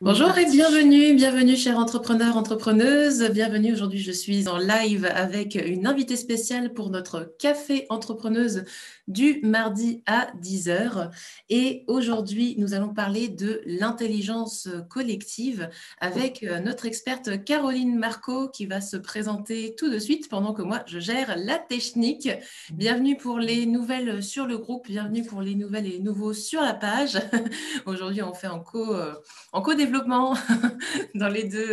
On est Bonjour et parti. bienvenue chers entrepreneurs, entrepreneuses. Bienvenue, aujourd'hui je suis en live avec une invitée spéciale pour notre café entrepreneuse du mardi à 10 heures. Et aujourd'hui nous allons parler de l'intelligence collective avec notre experte Caroline Marco qui va se présenter tout de suite pendant que moi je gère la technique. Bienvenue pour les nouvelles sur le groupe, bienvenue pour les nouvelles et les nouveaux sur la page. Aujourd'hui on fait en co-développement dans les deux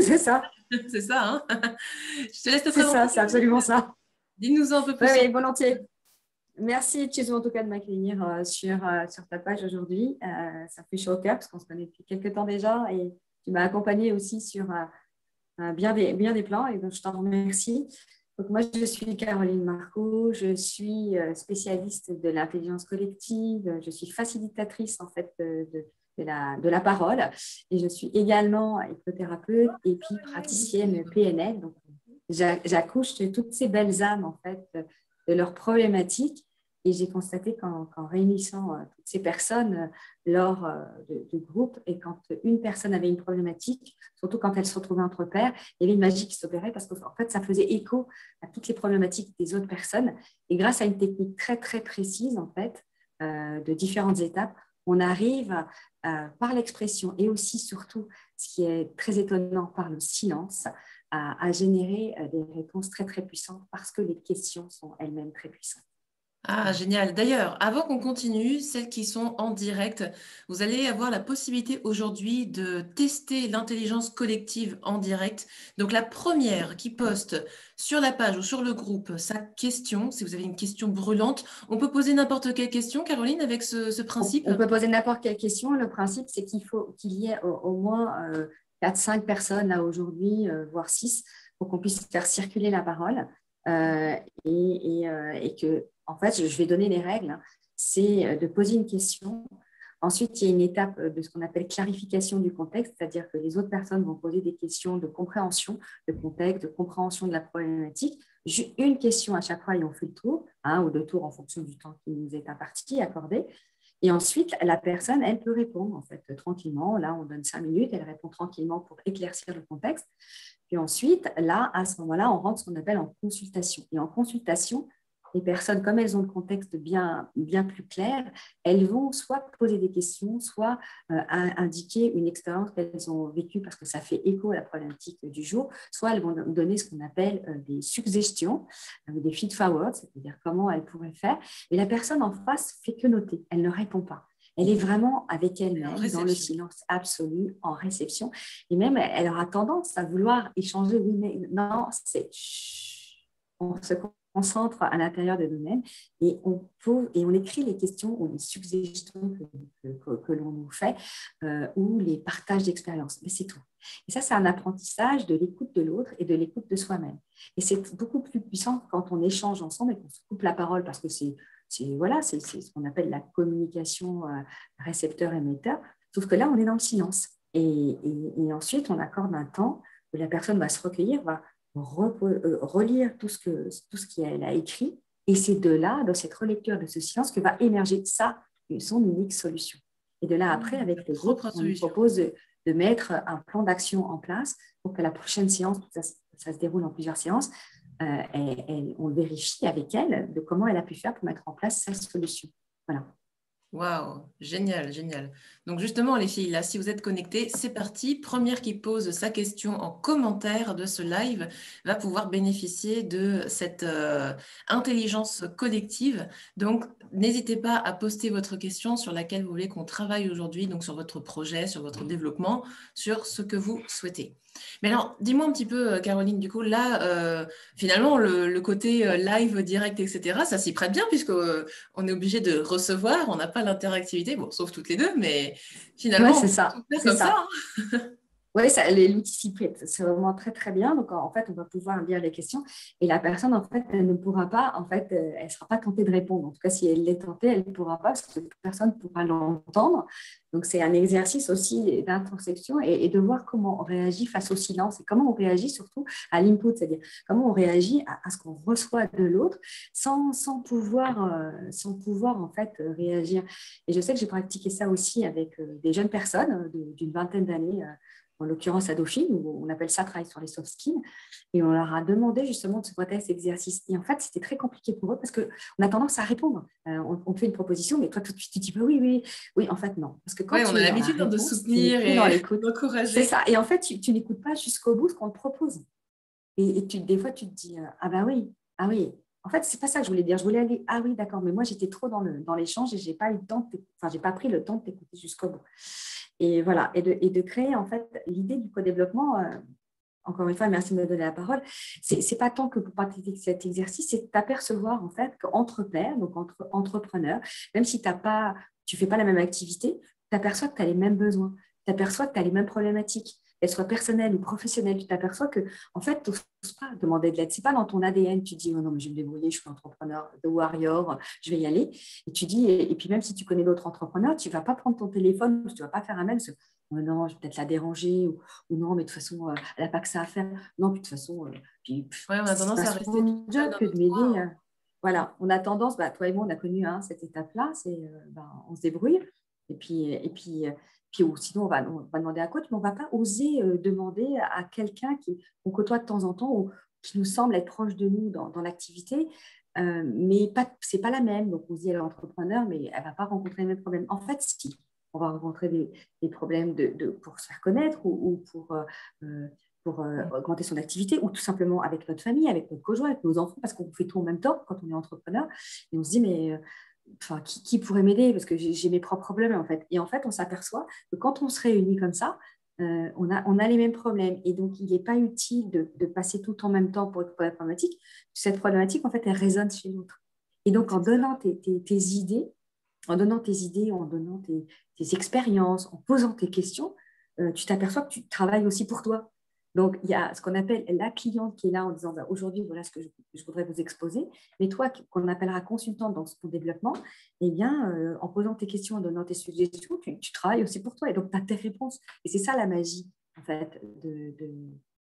C'est espaces. ça, C'est ça, hein. Je te laisse te c'est présenter, ça, c'est absolument Caroline. ça. Dis-nous un peu Oui, plus. oui, volontiers. Merci, Chizo, en tout cas, de m'accueillir sur ta page aujourd'hui. Ça fait chaud au cœur parce qu'on se connaît depuis quelques temps déjà et tu m'as accompagné aussi sur bien des plans et donc je t'en remercie. Donc, moi, je suis Caroline Marco, je suis spécialiste de l'intelligence collective, je suis facilitatrice en fait de la parole et je suis également hypnothérapeute et puis praticienne PNL. Donc, j'accouche de toutes ces belles âmes en fait de leurs problématiques et j'ai constaté qu'en réunissant toutes ces personnes lors de groupes et quand une personne avait une problématique, surtout quand elle se retrouvait entre pairs, il y avait une magie qui s'opérait parce qu'en fait, ça faisait écho à toutes les problématiques des autres personnes. Et grâce à une technique très, très précise, en fait, de différentes étapes, on arrive par l'expression et aussi, surtout, ce qui est très étonnant, par le silence, à générer des réponses très, très puissantes parce que les questions sont elles-mêmes très puissantes. Ah, génial. D'ailleurs, avant qu'on continue, celles qui sont en direct, vous allez avoir la possibilité aujourd'hui de tester l'intelligence collective en direct. Donc, la première qui poste sur la page ou sur le groupe sa question, si vous avez une question brûlante, on peut poser n'importe quelle question, Caroline, avec ce principe. On peut poser n'importe quelle question. Le principe, c'est qu'il faut qu'il y ait au moins 4-5 personnes là aujourd'hui, voire 6, pour qu'on puisse faire circuler la parole. Euh, et que, en fait, je vais donner les règles. Hein. C'est de poser une question. Ensuite, il y a une étape de ce qu'on appelle clarification du contexte, c'est-à-dire que les autres personnes vont poser des questions de compréhension de contexte, de compréhension de la problématique. Une question à chaque fois et on fait le tour, un ou deux tours en fonction du temps qui nous est imparti, accordé. Et ensuite, la personne, elle peut répondre en fait tranquillement. Là, on donne 5 minutes, elle répond tranquillement pour éclaircir le contexte. Puis ensuite, là, à ce moment-là, on rentre ce qu'on appelle en consultation. Et en consultation, les personnes, comme elles ont le contexte bien plus clair, elles vont soit poser des questions, soit indiquer une expérience qu'elles ont vécue parce que ça fait écho à la problématique du jour, soit elles vont donner ce qu'on appelle des suggestions, des feed-forward, c'est-à-dire comment elles pourraient faire. Et la personne en face fait que noter, elle ne répond pas. Elle est vraiment avec En elle-même, dans le réception. silence absolu, en réception. Et même, elle aura tendance à vouloir échanger. Oui, mais non, c'est... On se concentre à l'intérieur de nous-mêmes et on écrit les questions ou les suggestions que l'on nous fait ou les partages d'expériences. Mais c'est tout. Et ça, c'est un apprentissage de l'écoute de l'autre et de l'écoute de soi-même. Et c'est beaucoup plus puissant quand on échange ensemble et qu'on se coupe la parole parce que c'est ce qu'on appelle la communication récepteur-émetteur. Sauf que là, on est dans le silence. Et ensuite, on accorde un temps où la personne va se recueillir, va relire tout ce qu'elle a écrit. Et c'est de là, dans cette relecture de ce silence, que va émerger ça, son unique solution. Et de là, après, La avec le groupe, propre on lui solution. propose de mettre un plan d'action en place pour que la prochaine séance, ça se déroule en plusieurs séances, on vérifie avec elle de comment elle a pu faire pour mettre en place sa solution. Voilà. Waouh, génial, génial. Donc justement, les filles, là, si vous êtes connectées, c'est parti. Première qui pose sa question en commentaire de ce live va pouvoir bénéficier de cette intelligence collective. Donc, n'hésitez pas à poster votre question sur laquelle vous voulez qu'on travaille aujourd'hui, donc sur votre projet, sur votre développement, sur ce que vous souhaitez. Mais alors, dis-moi un petit peu, Caroline, du coup, là, finalement, le côté live, direct, etc., ça s'y prête bien puisque on est obligé de recevoir, on n'a pas l'interactivité, bon, sauf toutes les deux, mais Ouais, finalement, on c'est peut tout ça, faire c'est comme ça, ça. hein. Oui, l'outil s'y prête. C'est vraiment très, très bien. Donc, en fait, on va pouvoir lire les questions et la personne, en fait, elle ne pourra pas, en fait, elle ne sera pas tentée de répondre. En tout cas, si elle l'est tentée, elle ne pourra pas parce que personne ne pourra l'entendre. Donc, c'est un exercice aussi d'introspection et de voir comment on réagit face au silence et comment on réagit surtout à l'input, c'est-à-dire comment on réagit à ce qu'on reçoit de l'autre sans pouvoir, en fait, réagir. Et je sais que j'ai pratiqué ça aussi avec des jeunes personnes d'une vingtaine d'années en l'occurrence à Dauphine, où on appelle ça travail sur les soft skills, et on leur a demandé justement de se prêter à cet exercice. Et en fait, c'était très compliqué pour eux parce qu'on a tendance à répondre. On te fait une proposition, mais toi, tout de suite, tu dis bah, oui, oui, oui. En fait, non. Parce que quand Ouais, on tu a es dans la l'habitude de réponse, tu n'es soutenir plus dans et l'écoute. C'est d'encourager. ça. Et en fait, tu n'écoutes pas jusqu'au bout ce qu'on te propose. Et des fois, tu te dis ah bah oui, ah oui. En fait, c'est pas ça que je voulais dire. Je voulais aller, ah oui, d'accord, mais moi, j'étais trop dans l'échange et j'ai pas eu le temps j'ai pas pris le temps de t'écouter jusqu'au bout. Et voilà, et de créer en fait l'idée du co-développement. Encore une fois, merci de me donner la parole. C'est pas tant que pour pratiquer cet exercice, c'est de t'apercevoir en fait qu'entre pairs, donc entre entrepreneurs, même si tu fais pas la même activité, tu t'aperçois que tu as les mêmes besoins, tu t'aperçois que tu as les mêmes problématiques, qu'elles soient personnelles ou professionnelles. Tu t'aperçois que en fait, tu n'oses pas demander de l'aide. C'est pas dans ton ADN. Tu dis oh non, mais je vais me débrouiller, je suis entrepreneur, de warrior, je vais y aller. Et tu dis et puis même si tu connais d'autres entrepreneurs, tu vas pas prendre ton téléphone, tu vas pas faire un mail. Oh non, je vais peut-être la déranger ou non, mais de toute façon, elle n'a pas que ça à faire. Non, puis de toute façon, Ouais, on a c'est tendance pas à rester toute son seule job dans que de notre coin, m'aider. hein. Voilà, on a tendance, toi et moi, on a connu cette étape-là, on se débrouille. Ou sinon, on va demander à un coach, mais on ne va pas oser demander à quelqu'un qu'on côtoie de temps en temps ou qui nous semble être proche de nous dans l'activité, mais ce n'est pas la même. Donc, on se dit, elle est entrepreneur, mais elle ne va pas rencontrer les mêmes problèmes. En fait, si, on va rencontrer des problèmes pour se faire connaître ou augmenter son activité, ou tout simplement avec notre famille, avec notre conjoint, avec nos enfants, parce qu'on fait tout en même temps quand on est entrepreneur. Et on se dit, mais enfin, qui pourrait m'aider parce que j'ai mes propres problèmes en fait. Et en fait, on s'aperçoit que quand on se réunit comme ça, on a les mêmes problèmes. Et donc, il n'est pas utile de passer tout en même temps pour une problématique. Cette problématique, en fait, elle résonne chez l'autre. Et donc, en C'est ça. donnant tes idées, en donnant tes expériences, en posant tes questions, tu t'aperçois que tu travailles aussi pour toi. Donc, il y a ce qu'on appelle la cliente qui est là en disant bah, aujourd'hui, voilà ce que je voudrais vous exposer. Mais toi, qu'on appellera consultante dans ton développement, eh bien, en posant tes questions, en donnant tes suggestions, tu travailles aussi pour toi. Et donc, tu as tes réponses. Et c'est ça la magie, en fait, de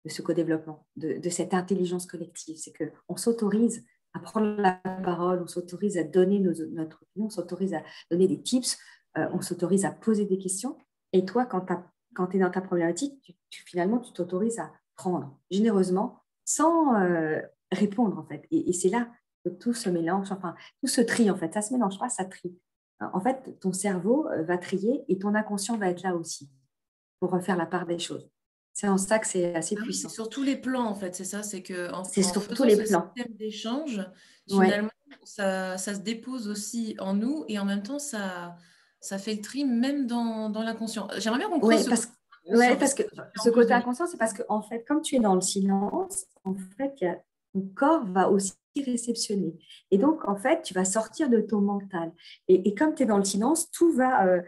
ce co-développement, de cette intelligence collective. C'est qu'on s'autorise à prendre la parole, on s'autorise à donner notre opinion, on s'autorise à donner des tips, on s'autorise à poser des questions. Et toi, quand tu es dans ta problématique, finalement, tu t'autorises à prendre généreusement sans répondre, en fait. Et c'est là que tout se mélange, enfin, tout se trie, en fait. Ça ne se mélange pas, ça trie. En fait, ton cerveau va trier et ton inconscient va être là aussi pour refaire la part des choses. C'est en ça que c'est assez Ah oui, c'est puissant. sur tous les plans, en fait, c'est ça, c'est C'est en sur tous faisant les ce plans. système d'échange, Ouais. finalement, ça se dépose aussi en nous et en même temps, ça fait le tri même dans l'inconscient. J'aimerais bien qu'on creuse Oui, ce côté ouais, inconscient parce parce que que ça fait ce en plus côté de nous. inconscient, c'est parce que en fait, comme tu es dans le silence, en fait, ton corps va aussi réceptionner. Et donc, en fait, tu vas sortir de ton mental. Et comme tu es dans le silence, tout va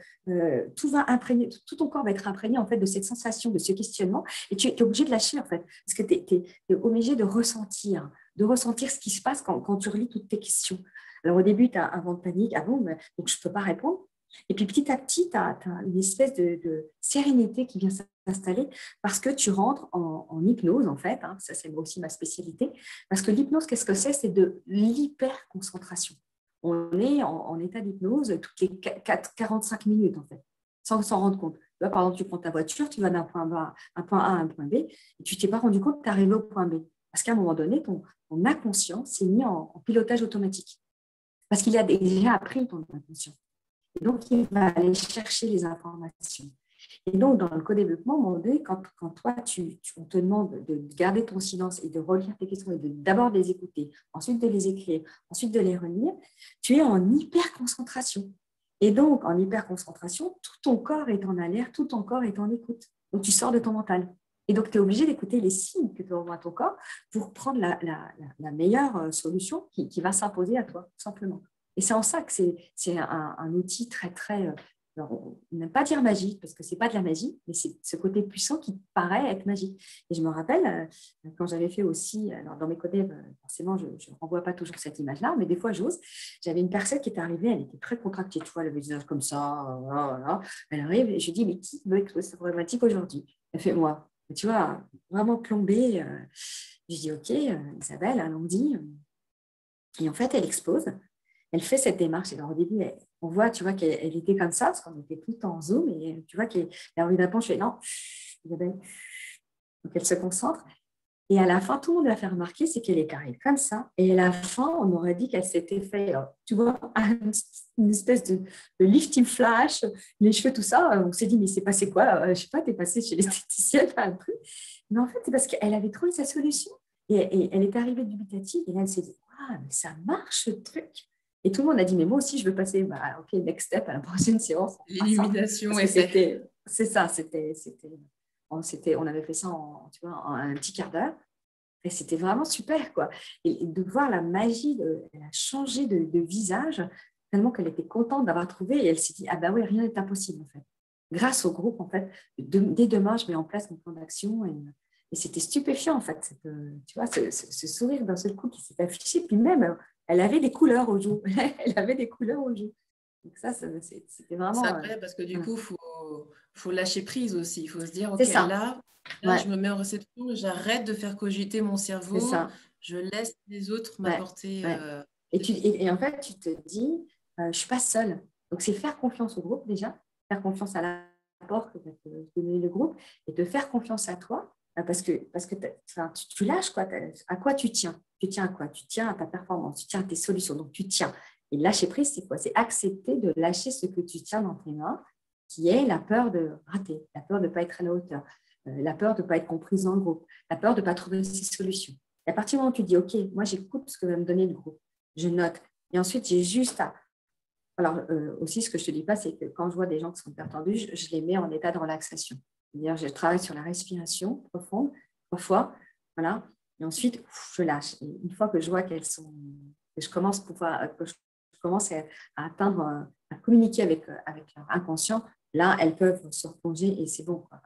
imprégner, tout ton corps va être imprégné en fait de cette sensation, de ce questionnement. Et tu es obligé de lâcher en fait, parce que tu es obligé de ressentir ce qui se passe quand tu relis toutes tes questions. Alors au début, tu as un vent de panique, ah bon, donc je ne peux pas répondre. Et puis petit à petit, tu as une espèce de sérénité qui vient s'installer parce que tu rentres en hypnose, en fait. Hein, ça, c'est aussi ma spécialité. Parce que l'hypnose, qu'est-ce que c'est? C'est de l'hyper-concentration. On est en état d'hypnose toutes les 45 minutes, en fait, sans s'en rendre compte. Tu vois, par exemple, tu prends ta voiture, tu vas d'un point A à un point B, et tu ne t'es pas rendu compte que tu es arrivé au point B. Parce qu'à un moment donné, ton inconscient s'est mis en pilotage automatique. Parce qu'il a déjà appris ton inconscient. Et donc, il va aller chercher les informations. Et donc, dans le co-développement, à un moment donné, quand toi, on te demande de garder ton silence et de relire tes questions et d'abord de les écouter, ensuite de les écrire, ensuite de les relire, tu es en hyper-concentration. Et donc, en hyper-concentration, tout ton corps est en alerte, tout ton corps est en écoute. Donc, tu sors de ton mental. Et donc, tu es obligé d'écouter les signes que te envoie ton corps pour prendre la meilleure solution qui va s'imposer à toi, tout simplement. Et c'est en ça que c'est un outil très, très Alors, on n'aime pas dire magique parce que ce n'est pas de la magie, mais c'est ce côté puissant qui paraît être magique. Et je me rappelle, quand j'avais fait aussi, alors dans mes côtés, forcément, je ne renvoie pas toujours cette image-là, mais des fois, j'ose. J'avais une personne qui est arrivée, elle était très contractée, tu vois, le visage comme ça. Voilà. Elle arrive et je lui dis, mais qui veut exposer sa problématique aujourd'hui? Elle fait moi. Et tu vois, vraiment plombée. Je dis, OK, Isabelle, allons-y. Et en fait, elle expose. Elle fait cette démarche. Et alors, au début, on voit, tu vois, qu'elle était comme ça, parce qu'on était tout le temps en Zoom. Et tu vois qu'elle a envie d'apprendre. Je fais non, Isabelle. Donc, elle se concentre. Et à la fin, tout le monde l'a fait remarquer, c'est qu'elle est arrivée comme ça. Et à la fin, on aurait dit qu'elle s'était fait, tu vois, une espèce de lifting flash, les cheveux, tout ça. On s'est dit, mais c'est passé quoi? Je ne sais pas, tu es passée chez l'esthéticienne, un truc. Mais en fait, c'est parce qu'elle avait trouvé sa solution. Et elle est arrivée dubitative. Et là, elle s'est dit, ah, mais ça marche, ce truc. Et tout le monde a dit, mais moi aussi, je veux passer, OK, next step, à la prochaine séance. L'illumination est est c'est ça, on avait fait ça tu vois, en un petit quart d'heure. Et c'était vraiment super, quoi. Et de voir la magie, elle a changé de visage, tellement qu'elle était contente d'avoir trouvé. Et elle s'est dit, ah ben oui, rien n'est impossible, en fait. Grâce au groupe, en fait, dès demain, je mets en place mon plan d'action. Et c'était stupéfiant, en fait, tu vois, ce sourire d'un seul coup qui s'est affiché. Puis même, elle avait des couleurs aux joues. Elle avait des couleurs aux joues. Donc ça, c'était vraiment… incroyable parce que du coup, faut lâcher prise aussi. Il faut se dire, OK, C'est ça. là, Ouais, je me mets en réception, j'arrête de faire cogiter mon c'est cerveau, ça. je laisse les autres Ouais, m'apporter ouais. des pistes. Et en fait, tu te dis, je ne suis pas seule. Donc, c'est faire confiance au groupe déjà, faire confiance à l'apport que va te donner le groupe et te faire confiance à toi parce que tu lâches quoi. À quoi tu tiens? Tu tiens à quoi? Tu tiens à ta performance, tu tiens à tes solutions. Donc, tu tiens. Et lâcher prise, c'est quoi? C'est accepter de lâcher ce que tu tiens dans tes mains, qui est la peur de rater, la peur de ne pas être à la hauteur, la peur de ne pas être comprise dans le groupe, la peur de ne pas trouver ses solutions. Et à partir du moment où tu dis, OK, moi, j'écoute ce que va me donner le groupe, je note. Et ensuite, j'ai juste à… Alors, aussi, ce que je ne te dis pas, c'est que quand je vois des gens qui sont hyper tendus, je les mets en état de relaxation. C'est-à-dire, je travaille sur la respiration profonde, 3 fois, voilà. Et ensuite, je lâche. Et une fois que je vois qu'elles sont… que je commence, à atteindre, à communiquer avec leur inconscient, là, elles peuvent se replonger et c'est bon, quoi.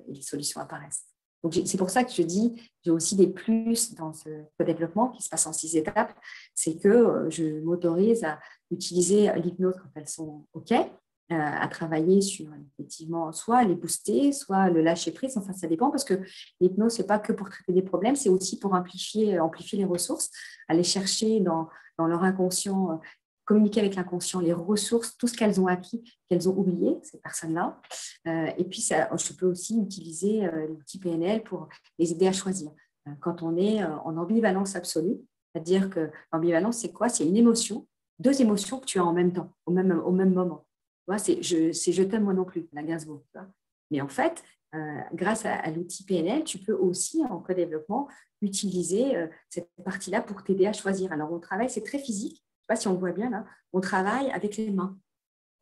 Et les solutions apparaissent. Donc, c'est pour ça que je dis, j'ai aussi des plus dans ce développement qui se passe en 6 étapes. C'est que je m'autorise à utiliser l'hypnose quand elles sont OK, à travailler sur effectivement soit les booster, soit le lâcher prise. Enfin, ça dépend parce que l'hypnose, ce n'est pas que pour traiter des problèmes, c'est aussi pour amplifier les ressources, aller chercher dans leur inconscient, communiquer avec l'inconscient les ressources, tout ce qu'elles ont acquis, qu'elles ont oublié, ces personnes-là. Et puis, je peux aussi utiliser l'outil PNL pour les aider à choisir. Quand on est en ambivalence absolue, c'est-à-dire que l'ambivalence, c'est quoi? C'est une émotion, 2 émotions que tu as en même temps, au même moment. Tu vois, c'est je t'aime moi non plus, la Gainsbourg. Mais en fait, grâce à l'outil PNL, tu peux aussi, en co-développement, utiliser cette partie-là pour t'aider à choisir. Alors, on travaille, c'est très physique. Je ne sais pas si on voit bien là. On travaille avec les mains.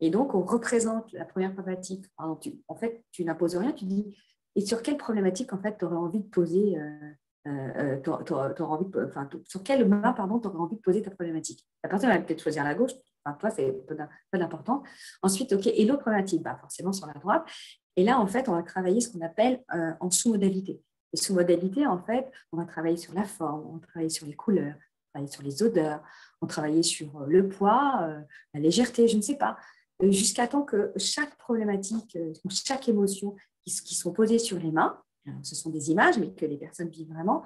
Et donc, on représente la première problématique. Alors, en fait, tu n'imposes rien, tu dis, et sur quelle problématique, en fait, tu aurais envie de poser, sur quelle main, pardon, tu aurais envie de poser ta problématique? La personne va peut-être choisir la gauche, enfin, toi, c'est pas d'important. Ensuite, OK, et l'autre problématique, forcément sur la droite. Et là, en fait, on va travailler ce qu'on appelle en sous-modalité. Et sous-modalité, en fait, on va travailler sur la forme, on va travailler sur les couleurs, on va travailler sur les odeurs, on va travailler sur le poids, la légèreté, je ne sais pas, jusqu'à temps que chaque problématique, chaque émotion qui sont posées sur les mains, alors, ce sont des images, mais que les personnes vivent vraiment,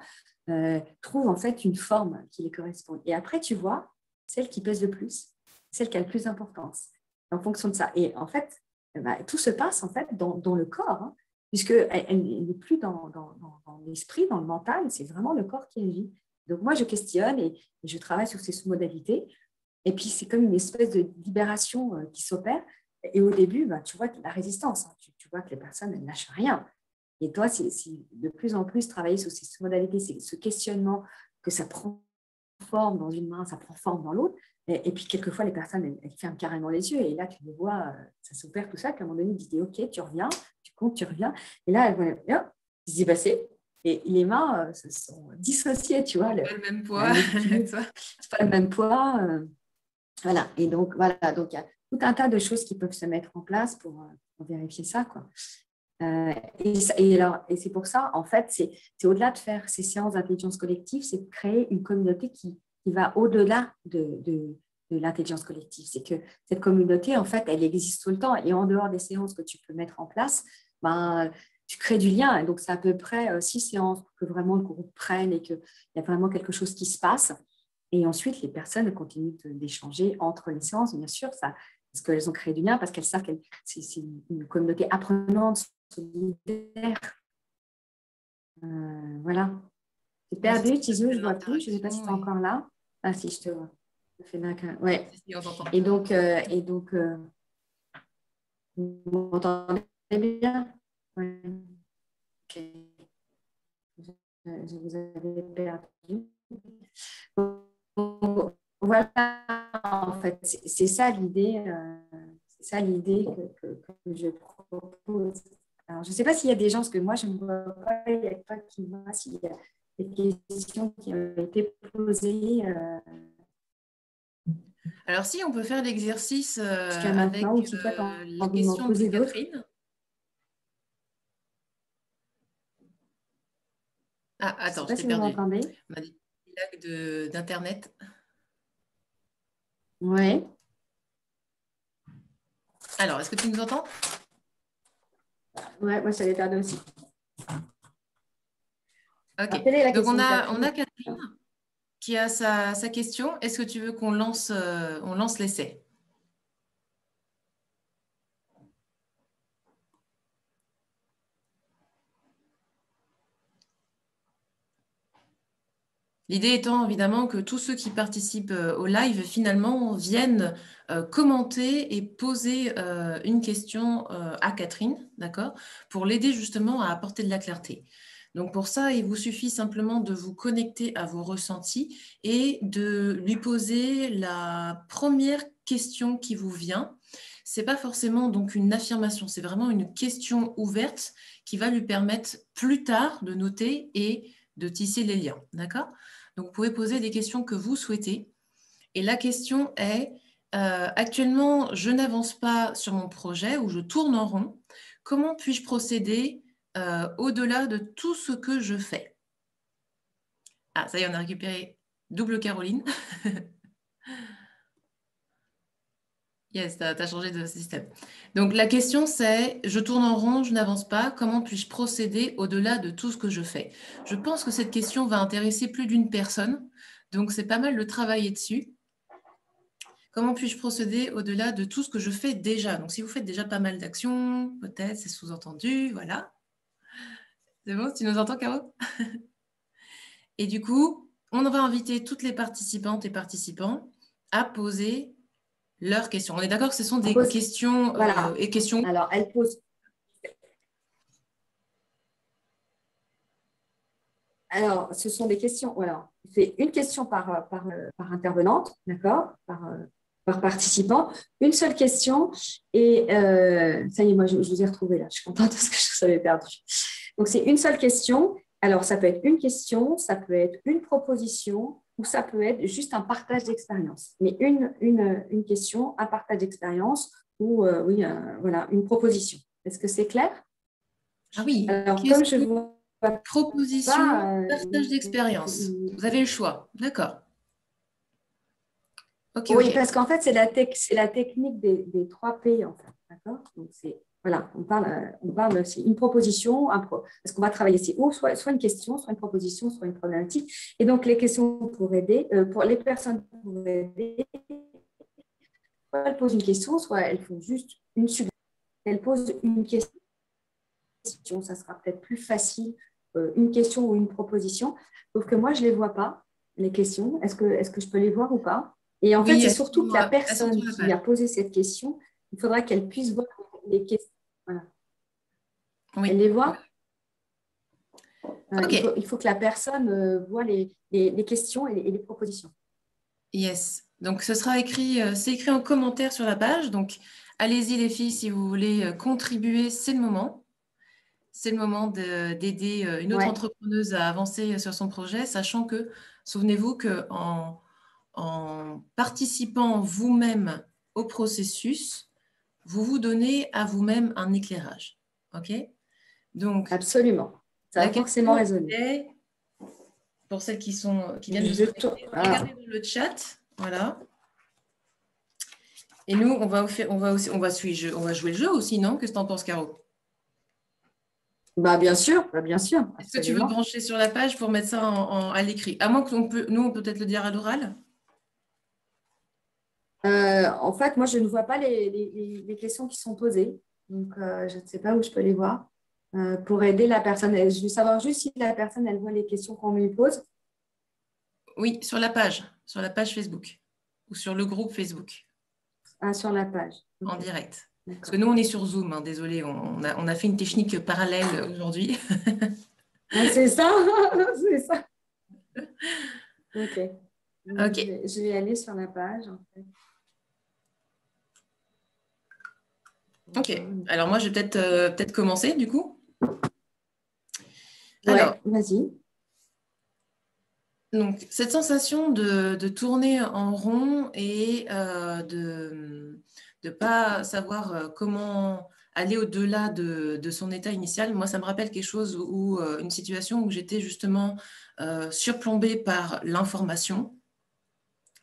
trouvent en fait une forme qui les correspond. Et après, tu vois, celle qui pèse le plus, celle qui a le plus d'importance, en fonction de ça. Et en fait, tout se passe en fait dans le corps, hein, puisqu'elle n'est plus dans l'esprit, dans le mental, c'est vraiment le corps qui agit. Donc moi, je questionne et je travaille sur ces sous-modalités. Et puis, c'est comme une espèce de libération qui s'opère. Et au début, tu vois la résistance. Hein. Tu vois que les personnes, elles ne lâchent rien. Et toi, c'est de plus en plus travailler sur ces modalités, c'est ce questionnement, que ça prend forme dans une main, ça prend forme dans l'autre. Et puis, quelquefois, les personnes, elles ferment carrément les yeux. Et là, tu les vois, ça s'opère tout ça. Puis, à un moment donné, tu dis, OK, tu reviens, tu comptes, tu reviens. Et là, elles vont, oh, ce qui s'est passé. Et les mains se sont dissociées, tu vois. Pas le même poids. C'est pas le même poids. Voilà. Et donc, voilà. Donc, tout un tas de choses qui peuvent se mettre en place pour vérifier ça, quoi. Et c'est pour ça, en fait, c'est au-delà de faire ces séances d'intelligence collective, c'est de créer une communauté qui va au-delà de l'intelligence collective. C'est que cette communauté, en fait, elle existe tout le temps. Et en dehors des séances que tu peux mettre en place, ben, tu crées du lien. Et donc, c'est à peu près 6 séances pour que vraiment le groupe prenne et qu'il y a vraiment quelque chose qui se passe. Et ensuite, les personnes continuent d'échanger entre les séances, bien sûr, ça, parce qu'elles ont créé du lien, parce qu'elles savent que c'est une communauté apprenante, solidaire. Voilà. J'ai perdu, Tiso, je ne vois plus. Je ne sais pas si tu es encore là. Ah si, je te vois. Ouais. Vous m'entendez bien? Ouais. Ok. Je vous avais perdu. Voilà, en fait, c'est ça l'idée. C'est ça l'idée que je propose. Alors, je ne sais pas s'il y a des gens, parce que moi, je ne vois pas, il n'y a pas qui voit s'il y a des questions qui ont été posées. Alors, si on peut faire l'exercice Jusqu'à avec maintenant, ou si toi, tu as les envie de m'en questions de poser d'autres. Catherine. Ah, attends, Je ne sais pas si vous m'entendez. On a des lags d'Internet. Oui. Alors, est-ce que tu nous entends? Oui, moi, ça l'ai perdu aussi. Ok. Alors, quelle est la Donc, question, on a Catherine qui a sa question. Est-ce que tu veux qu'on lance l'essai? L'idée étant évidemment que tous ceux qui participent au live finalement viennent commenter et poser une question à Catherine, d'accord, pour l'aider justement à apporter de la clarté. Donc pour ça, il vous suffit simplement de vous connecter à vos ressentis et de lui poser la première question qui vous vient. Ce n'est pas forcément donc une affirmation, c'est vraiment une question ouverte qui va lui permettre plus tard de noter et de tisser les liens, d'accord? Donc, vous pouvez poser des questions que vous souhaitez. Et la question est, actuellement, je n'avance pas sur mon projet ou je tourne en rond. Comment puis-je procéder au-delà de tout ce que je fais? Ah, ça y est, on a récupéré double Caroline. Yes, tu as changé de système. Donc, la question, c'est, je tourne en rond, je n'avance pas, comment puis-je procéder au-delà de tout ce que je fais? Je pense que cette question va intéresser plus d'une personne, donc c'est pas mal de travailler dessus. Comment puis-je procéder au-delà de tout ce que je fais déjà? Donc, si vous faites déjà pas mal d'actions, peut-être, c'est sous-entendu, voilà. C'est bon, tu nous entends, Caro? Et du coup, on va inviter toutes les participantes et participants à poser leurs questions. On est d'accord que ce sont des questions voilà. et questions. Alors, elle pose. Alors, ce sont des questions. Voilà. C'est une question par intervenante, d'accord, par participant. Une seule question. Et ça y est, moi, je vous ai retrouvé là. Je suis contente parce que je vous avais perdu. Donc, c'est une seule question. Alors, ça peut être une question, ça peut être une proposition ou ça peut être juste un partage d'expérience. Mais une question, un partage d'expérience ou oui, voilà, une proposition. Est-ce que c'est clair? Ah oui. Alors, comme je vois proposition, partage d'expérience. Vous avez le choix. D'accord. Okay, oui, okay. parce qu'en fait, c'est la technique des 3 P, en fait. D'accord? Donc, voilà, on parle c'est une proposition, parce qu'on va travailler ici, ou soit une question, soit une proposition, soit une problématique. Et donc, les questions pour aider, pour les personnes pour aider, soit elles posent une question, soit elles font juste une suggestion. Elles posent une question, ça sera peut-être plus facile, une question ou une proposition. Sauf que moi, je ne les vois pas, les questions. Est-ce que je peux les voir ou pas? Et en fait, c'est surtout que la personne qui a posé cette question, il faudra qu'elle puisse voir les questions. Voilà. Oui. Elle les voit? Okay. Il faut que la personne voit les questions et les propositions. Yes. Donc, ce sera écrit, c'est écrit en commentaire sur la page. Donc, allez-y les filles, si vous voulez contribuer, c'est le moment. C'est le moment d'aider une autre entrepreneuse à avancer sur son projet, sachant que, souvenez-vous qu'en participant vous-même au processus, vous vous donnez à vous-même un éclairage. OK? Donc, Absolument. Ça la a forcément question résonné. est, pour celles qui viennent de se connecter, regardez dans le chat. Voilà. Et nous, on va jouer le jeu aussi, non? Qu'est-ce que tu en penses, Caro? Bien sûr, bien sûr. Est-ce que tu veux te brancher sur la page pour mettre ça à l'écrit? À moins qu'on on peut peut-être le dire à l'oral. En fait, moi, je ne vois pas les questions qui sont posées. Donc, je ne sais pas où je peux les voir. Pour aider la personne. Je veux savoir juste si la personne, elle voit les questions qu'on lui pose. Oui, sur la page Facebook ou sur le groupe Facebook. Ah, sur la page. En direct. Parce que nous, on est sur Zoom. Hein, désolé, on a fait une technique parallèle aujourd'hui. Ah, c'est ça. C'est ça. OK. OK. Je vais aller sur la page, en fait. OK. Alors, moi, je vais peut-être commencer, du coup. Ouais, alors, vas-y. Donc, cette sensation de tourner en rond et de ne pas savoir comment aller au-delà de son état initial, moi, ça me rappelle quelque chose une situation où j'étais justement surplombée par l'information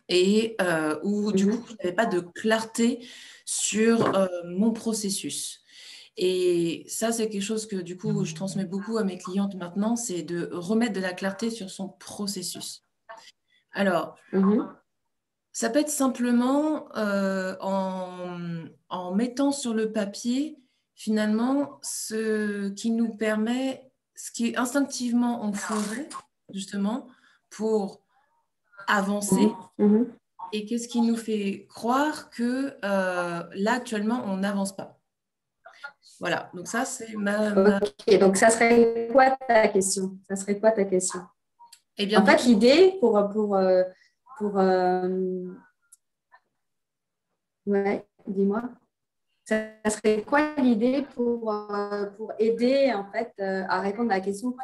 et où, du coup, je n'avais pas de clarté sur mon processus. Et ça, c'est quelque chose que, du coup, je transmets beaucoup à mes clientes maintenant, c'est de remettre de la clarté sur son processus. Alors, ça peut être simplement en mettant sur le papier, finalement, ce qui nous permet, ce qui instinctivement on ferait, justement, pour avancer. Et qu'est-ce qui nous fait croire que là, actuellement, on n'avance pas. Voilà, donc ça, c'est OK, donc ça serait quoi ta question? Ça serait quoi ta question? Eh bien, en fait, l'idée ouais, dis-moi. Ça serait quoi l'idée pour aider en fait à répondre à la question?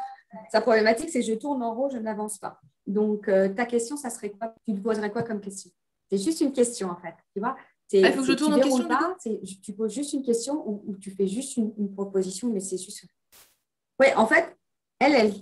Sa problématique, c'est je tourne en rond, je n'avance pas. Donc, ta question, ça serait quoi? Tu te poserais quoi comme question? C'est juste une question, en fait. Tu vois? Il faut que je tourne en question, pas, tu poses juste une question ou tu fais juste une proposition, mais c'est juste… Oui, en fait, elle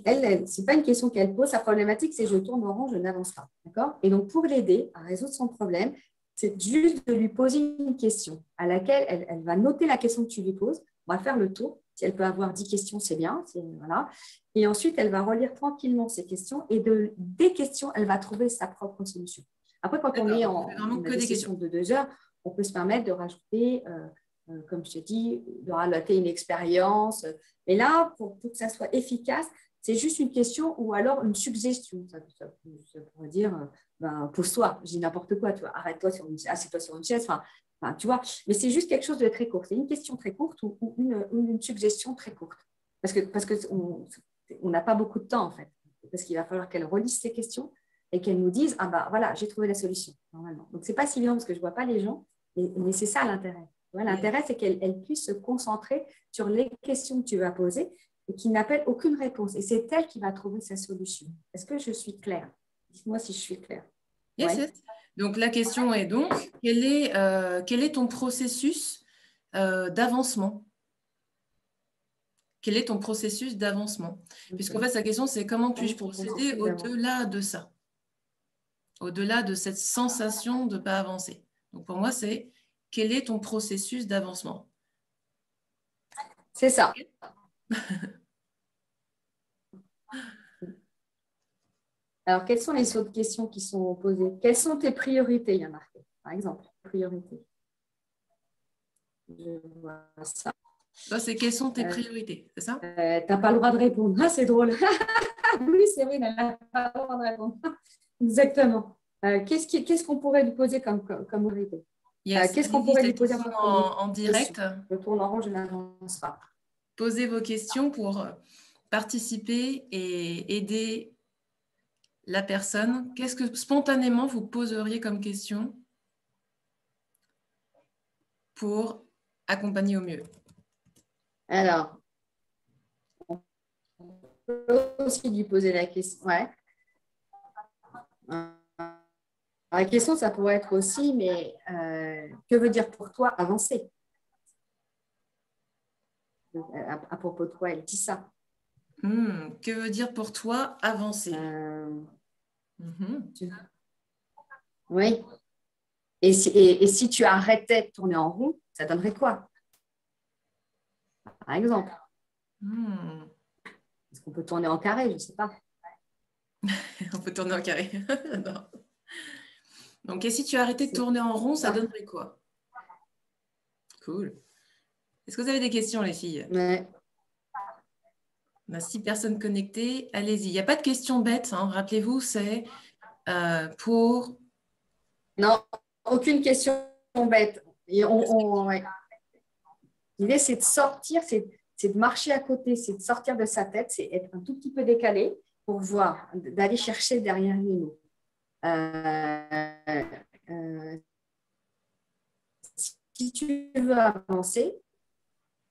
ce n'est pas une question qu'elle pose. Sa problématique, c'est je tourne en rond, je n'avance pas. D'accord? Et donc, pour l'aider à résoudre son problème, c'est juste de lui poser une question à laquelle elle va noter la question que tu lui poses. On va faire le tour. Si elle peut avoir 10 questions, c'est bien. Voilà. Et ensuite, elle va relire tranquillement ces questions et des questions, elle va trouver sa propre solution. Après, quand on est en session de 2 heures, on peut se permettre de rajouter, comme je te dis, de rajouter une expérience. Mais là, pour que ça soit efficace, c'est juste une question ou alors une suggestion. Ça pourrait dire, pose-toi, je dis n'importe quoi, tu vois, assieds-toi sur une chaise, tu vois. Mais c'est juste quelque chose de très court. C'est une question très courte ou une suggestion très courte. Parce qu'on n'a pas beaucoup de temps, en fait. Parce qu'il va falloir qu'elle relise ses questions et qu'elle nous dise, voilà, j'ai trouvé la solution, normalement. Donc, ce n'est pas si évident parce que je ne vois pas les gens, mais c'est ça l'intérêt. L'intérêt, c'est qu'elle puisse se concentrer sur les questions que tu vas poser et qui n'appellent aucune réponse. Et c'est elle qui va trouver sa solution. Est-ce que je suis claire? Dites-moi si je suis claire. Yes, yes. Donc, la question est donc, quel est ton processus d'avancement? Quel est ton processus d'avancement? Puisqu'en fait, sa question, c'est comment puis-je procéder au-delà de ça? Au-delà de cette sensation de ne pas avancer. Donc, pour moi, c'est quel est ton processus d'avancement? C'est ça. Alors, quelles sont les autres questions qui sont posées? Quelles sont tes priorités? Il y a marqué, par exemple, priorités. Je vois ça. Ça, c'est quelles sont tes priorités, c'est ça? Tu n'as pas le droit de répondre. Ah, c'est drôle. Oui, c'est vrai, elle n'a pas le droit de répondre. Exactement. Qu'est-ce qu'on pourrait lui poser comme priorité? Yes. Qu'est-ce qu'on pourrait lui poser en direct? Je tourne en rond, je n'avance pas. Posez vos questions pour participer et aider la personne. Qu'est-ce que spontanément vous poseriez comme question pour accompagner au mieux? Alors, on peut aussi lui poser la question. Ouais. La question, ça pourrait être aussi, mais que veut dire pour toi avancer? À propos de quoi elle dit ça? Que veut dire pour toi avancer? Oui. Et si tu arrêtais de tourner en rond, ça donnerait quoi? Par exemple. Est-ce qu'on peut tourner en carré? Je ne sais pas. On peut tourner en carré. Donc, et si tu arrêtais de tourner en rond, ça donnerait quoi? Cool. Est-ce que vous avez des questions, les filles? Ouais. On a 6 personnes connectées. Allez-y. Il n'y a pas de questions bêtes. Hein. Rappelez-vous, c'est pour... Non, aucune question bête. Ouais. L'idée, c'est de sortir, c'est de marcher à côté, c'est de sortir de sa tête, c'est être un tout petit peu décalé pour voir, d'aller chercher derrière nous. Si tu veux avancer,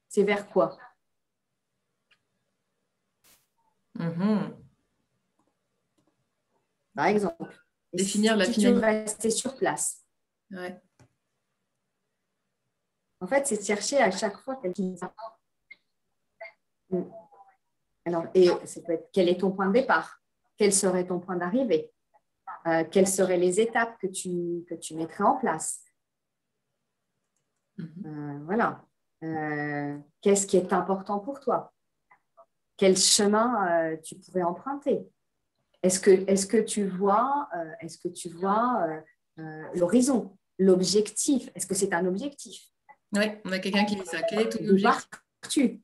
c'est vers quoi? Par exemple. Définir la si tu veux rester sur place. Ouais. En fait, c'est de chercher à chaque fois quelque chose. Alors, et ça peut être, quel est ton point de départ? Quel serait ton point d'arrivée? Quelles seraient les étapes que tu mettrais en place? Voilà. Qu'est-ce qui est important pour toi? Quel chemin tu pourrais emprunter? Est-ce que tu vois, l'horizon, l'objectif? Est-ce que c'est un objectif? Oui, on a quelqu'un qui dit ça. Quel est ton D'où objectif? pars-tu?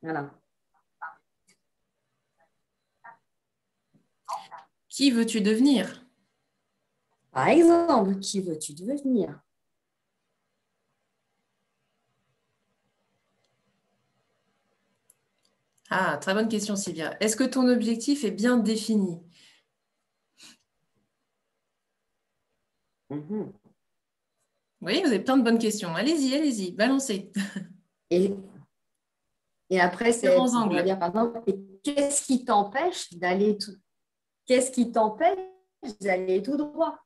Voilà. Qui veux-tu devenir? Par exemple, qui veux-tu devenir? Ah, très bonne question, Sylvia. Est-ce que ton objectif est bien défini? Oui, vous avez plein de bonnes questions. Allez-y, balancez. Et après, Différents on va angles. dire, par exemple, qu'est-ce qui t'empêche d'aller qu'est-ce qui t'empêche d'aller tout droit?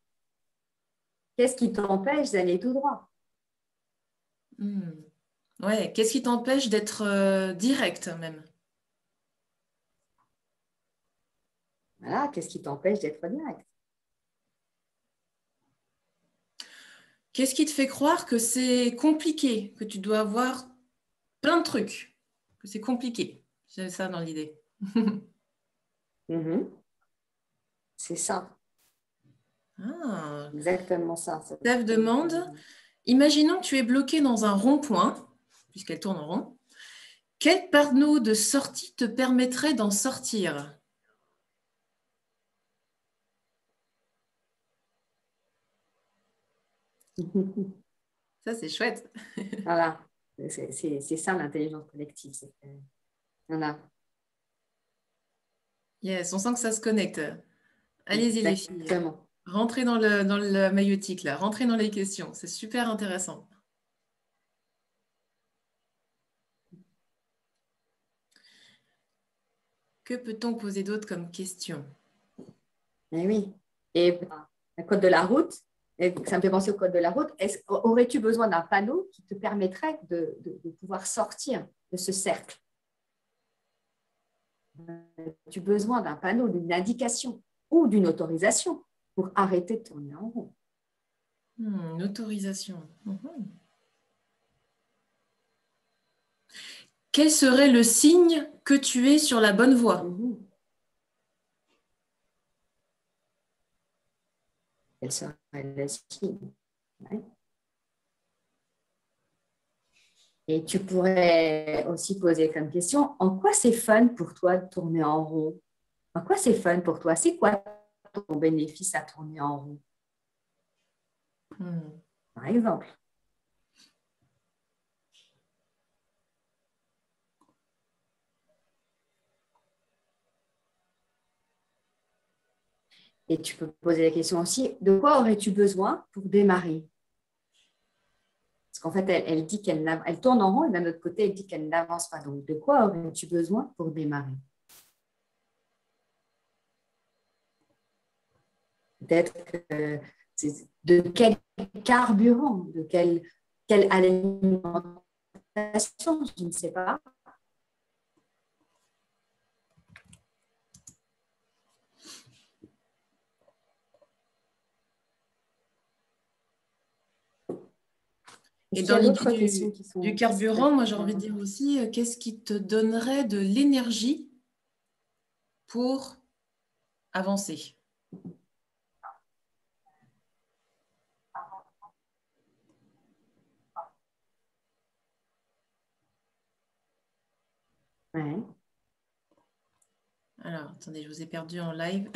Qu'est-ce qui t'empêche d'aller tout droit? Ouais, qu'est-ce qui t'empêche d'être direct même? Voilà, qu'est-ce qui t'empêche d'être direct? Qu'est-ce qui te fait croire que c'est compliqué, que tu dois avoir plein de trucs, que c'est compliqué? J'ai ça dans l'idée. C'est ça. Ah. Exactement ça. Steph demande, imaginons que tu es bloqué dans un rond-point, puisqu'elle tourne en rond. Quel panneau de sortie te permettrait d'en sortir? Ça, c'est chouette. Voilà. C'est ça l'intelligence collective. Voilà. Yes, on sent que ça se connecte. Allez-y, les filles. Exactement. Rentrez dans le maïotique, là. Rentrez dans les questions. C'est super intéressant. Que peut-on poser d'autre comme question? Eh oui. Et le code de la route, ça me fait penser au code de la route. Aurais-tu besoin d'un panneau qui te permettrait de pouvoir sortir de ce cercle? As-tu besoin d'un panneau, d'une indication ou d'une autorisation pour arrêter de tourner en rond? Une autorisation. Quel serait le signe que tu es sur la bonne voie? Quel serait le signe? Ouais. Et tu pourrais aussi poser comme question, en quoi c'est fun pour toi de tourner en rond? En quoi c'est fun pour toi? C'est quoi ton bénéfice à tourner en rond? Par exemple. Et tu peux poser la question aussi, de quoi aurais-tu besoin pour démarrer? Parce qu'en fait, elle dit qu'elle tourne en rond et d'un autre côté, elle dit qu'elle n'avance pas. Donc, de quoi aurais-tu besoin pour démarrer? Peut-être que de quel carburant, quelle alimentation, je ne sais pas. Et Est-ce qu'il dans y a l'idée d'autres questions du qui se carburant, moi j'ai envie de dire aussi, qu'est-ce qui te donnerait de l'énergie pour avancer? Ouais. Alors, attendez, je vous ai perdu en live.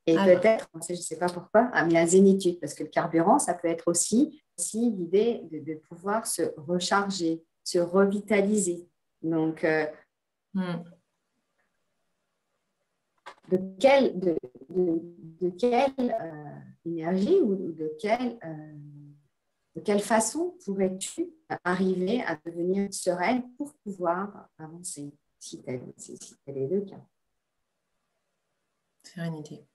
Et Alors, peut-être, je ne sais pas pourquoi, mais la zénitude, parce que le carburant, ça peut être aussi l'idée de pouvoir se recharger, se revitaliser. Donc, de quelle énergie ou de quelle façon pourrais-tu arriver à devenir sereine pour pouvoir avancer, si tel est le cas? sérénité.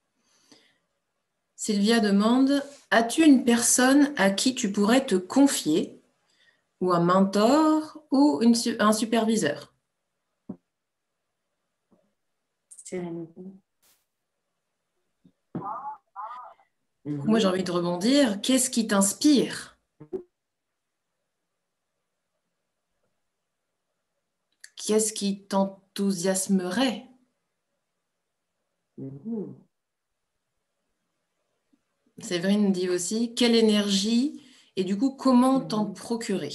Sylvia demande, as-tu une personne à qui tu pourrais te confier, ou un mentor, ou un superviseur? Sérénité. Moi, j'ai envie de rebondir. Qu'est-ce qui t'inspire? Qu'est-ce qui t'enthousiasmerait? Séverine dit aussi, quelle énergie et du coup, comment t'en procurer?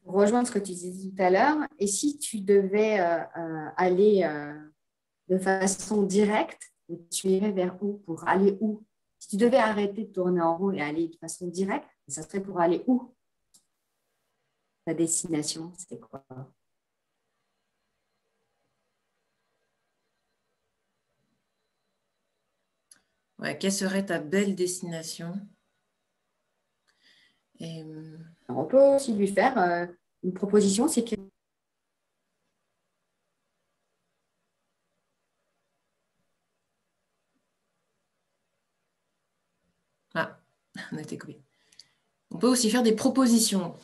Rejoindre ce que tu disais tout à l'heure, et si tu devais aller de façon directe, tu irais vers où pour aller où? Si tu devais arrêter de tourner en rond et aller de façon directe, ça serait pour aller où? Ta destination, c'est quoi? Ouais, quelle serait ta belle destination? Et... On peut aussi lui faire une proposition, c'est que Ah, on a été coupé. On peut aussi faire des propositions.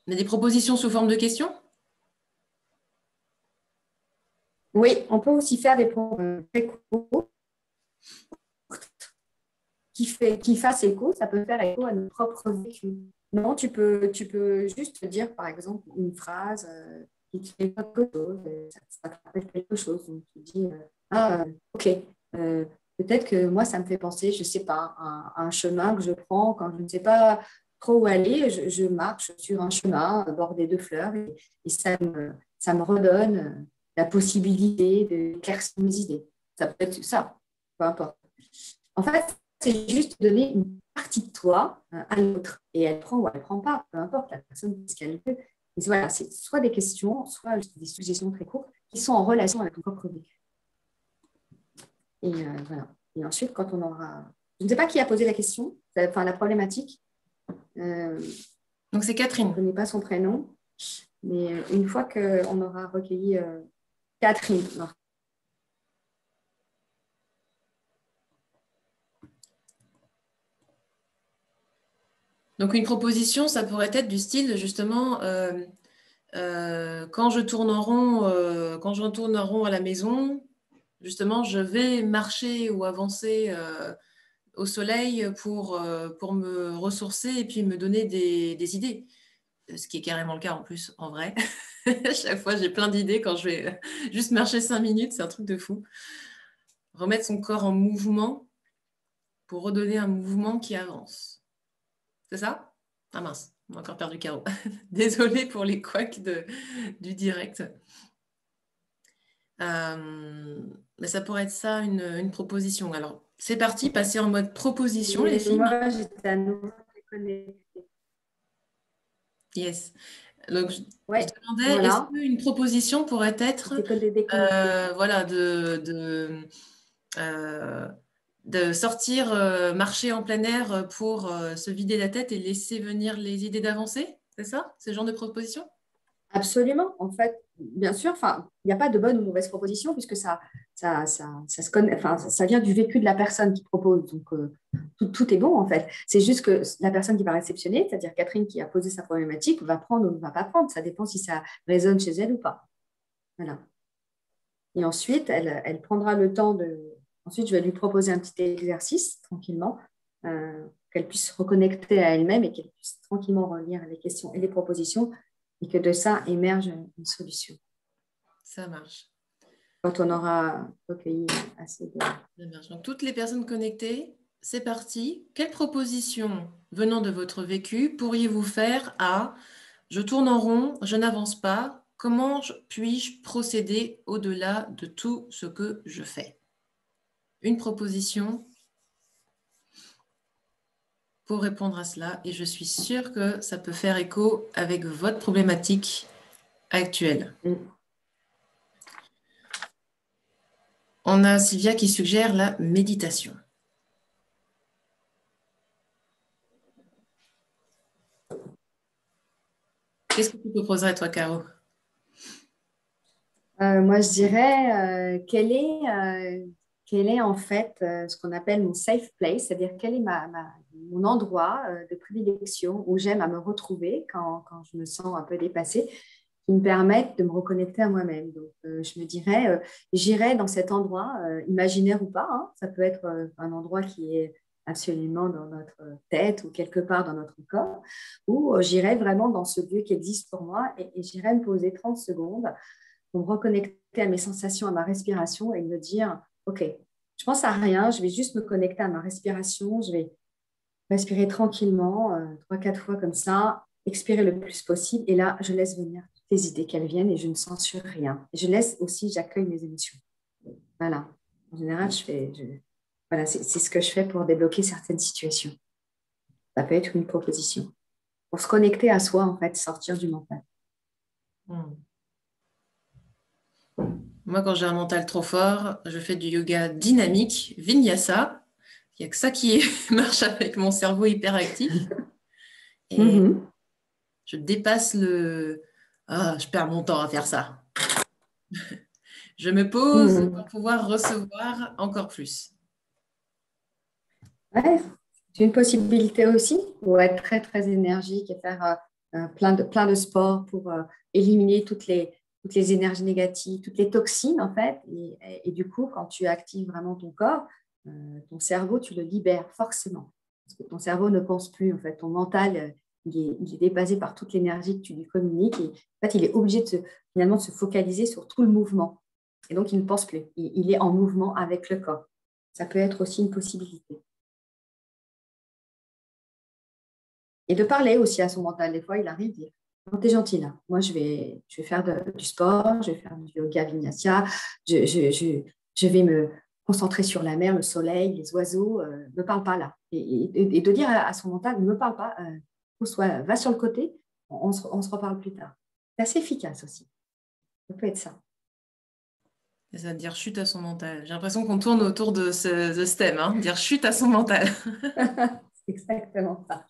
Mais des propositions sous forme de questions? oui, on peut aussi faire des propositions qui fassent écho, ça peut faire écho à notre propre vécu. Non, tu peux juste dire, par exemple, une phrase qui te fait quelque chose, ça te rappelle quelque chose. Donc, tu dis, ok, peut-être que moi, ça me fait penser, je ne sais pas, à un chemin que je prends quand je ne sais pas trop où aller, je marche sur un chemin bordé de fleurs et ça me redonne la possibilité d'éclaircir mes idées. Ça peut être ça, peu importe. En fait, c'est juste donner une partie de toi à l'autre. Et elle prend ou elle ne prend pas, peu importe, la personne fait ce qu'elle veut. Mais voilà, c'est soit des questions, soit des suggestions très courtes qui sont en relation avec ton propre vécu. Et voilà. Et ensuite, quand on aura... Je ne sais pas qui a posé la question, enfin la problématique. Donc c'est Catherine. Je ne connais pas son prénom. Mais une fois qu'on aura recueilli Catherine, alors, donc une proposition, ça pourrait être du style justement quand je tourne en rond à la maison, justement, je vais marcher ou avancer au soleil pour me ressourcer et puis me donner des idées. Ce qui est carrément le cas en plus, en vrai. Chaque fois, j'ai plein d'idées quand je vais juste marcher 5 minutes, c'est un truc de fou. Remettre son corps en mouvement pour redonner un mouvement qui avance. C'est ça? Ah mince, on a encore perdu Caro. Désolée pour les couacs du direct. Mais ça pourrait être ça, une proposition. Alors, c'est parti, passer en mode proposition, les filles. moi, j'étais à nouveau déconnectée. Yes. Donc, je Ouais, demandais, est-ce voilà. qu'une proposition pourrait être J'étais déconnectée. voilà, de sortir, marcher en plein air pour se vider la tête et laisser venir les idées d'avancer? C'est ça? Ce genre de proposition? Absolument. En fait, bien sûr, enfin, il n'y a pas de bonne ou mauvaise proposition puisque ça se connaît, enfin, ça vient du vécu de la personne qui propose. Donc, tout est bon, en fait. C'est juste que la personne qui va réceptionner, c'est-à-dire Catherine qui a posé sa problématique, va prendre ou ne va pas prendre. Ça dépend si ça résonne chez elle ou pas. Voilà. Et ensuite, elle prendra le temps de. Ensuite, je vais lui proposer un petit exercice tranquillement, qu'elle puisse se reconnecter à elle-même et qu'elle puisse tranquillement relire les questions et les propositions et que de ça émerge une solution. Ça marche. Quand on aura recueilli assez de. Ça marche. Donc, toutes les personnes connectées, c'est parti. Quelle proposition venant de votre vécu pourriez-vous faire à je tourne en rond, je n'avance pas, comment puis-je procéder au-delà de tout ce que je fais? Une proposition pour répondre à cela et je suis sûre que ça peut faire écho avec votre problématique actuelle. On a Sylvia qui suggère la méditation. Qu'est-ce que tu proposerais, toi, Caro? Moi, je dirais quel est en fait ce qu'on appelle mon safe place, c'est-à-dire quel est mon endroit de prédilection où j'aime à me retrouver quand je me sens un peu dépassée, qui me permettent de me reconnecter à moi-même. Donc, je me dirais, j'irai dans cet endroit, imaginaire ou pas, hein, ça peut être un endroit qui est absolument dans notre tête ou quelque part dans notre corps, ou j'irai vraiment dans ce lieu qui existe pour moi et j'irai me poser 30 secondes pour me reconnecter à mes sensations, à ma respiration et me dire, OK, je pense à rien, je vais juste me connecter à ma respiration, je vais respirer tranquillement, 3-4 fois comme ça, expirer le plus possible et là, je laisse venir toutes les idées qu'elles viennent et je ne censure rien. Et je laisse aussi, j'accueille mes émotions. Voilà. En général, voilà, c'est ce que je fais pour débloquer certaines situations. Ça peut être une proposition. Pour se connecter à soi, en fait, sortir du mental. Moi, quand j'ai un mental trop fort, je fais du yoga dynamique, vinyasa. Il n'y a que ça qui marche avec mon cerveau hyperactif. Et je dépasse le... Ah, je perds mon temps à faire ça. Je me pose pour pouvoir recevoir encore plus. Ouais, c'est une possibilité aussi, pour être très, très énergique et faire plein de sports pour éliminer toutes les énergies négatives, toutes les toxines, en fait. Et du coup, quand tu actives vraiment ton corps, ton cerveau, tu le libères forcément. Parce que ton cerveau ne pense plus, en fait. Ton mental, il est dépassé par toute l'énergie que tu lui communiques. Et en fait, il est obligé finalement de se focaliser sur tout le mouvement. Et donc, il ne pense plus. Il est en mouvement avec le corps. Ça peut être aussi une possibilité. Et de parler aussi à son mental. Des fois, il arrive de dire, quand tu es gentil là, moi je vais faire du sport, je vais faire du yoga vinyasa, je vais me concentrer sur la mer, le soleil, les oiseaux, ne me parle pas là. Et de dire à son mental, ne me parle pas, va sur le côté, on se reparle plus tard. C'est assez efficace aussi. Ça peut être ça. C'est ça, dire chute à son mental. J'ai l'impression qu'on tourne autour de ce thème, hein, dire chute à son mental. C'est exactement ça.